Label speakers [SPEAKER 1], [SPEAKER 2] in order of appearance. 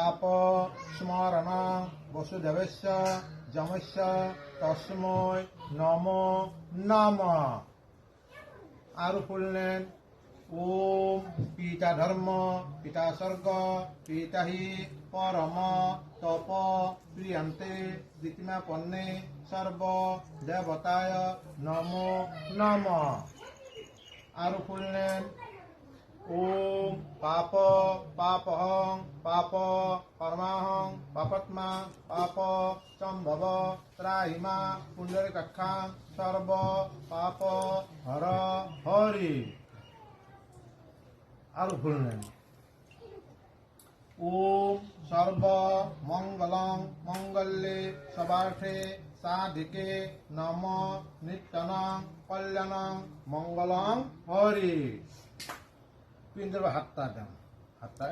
[SPEAKER 1] পাপ স্মরণ বসুদেবস্য যমস্য তস্মৈ নমো নমঃ। আরো পড়লেন ওম পিতা ধর্ম পিতা স্বর্গ পিতা হি পরম তপ প্রিয়ন্তে দ্বিতীয় পন্নে সর্ব দেবতায় নমো নমঃ। আরো পড়লেন ওম পাপ পাপহং পাপ কর্মাহং পাপাত্মা পাপ সম্ভব ত্রাহিমা পুণ্ডরীকাক্ষাং সর্ব পাপ হর হরি। আরো বললেন ওম সর্ব মঙ্গলং মঙ্গলে সবার্থে সাধিকে নম নিত্যনং কল্যাণং মঙ্গলং হরি। পিন্ডের হাতটা দেন, হাতটা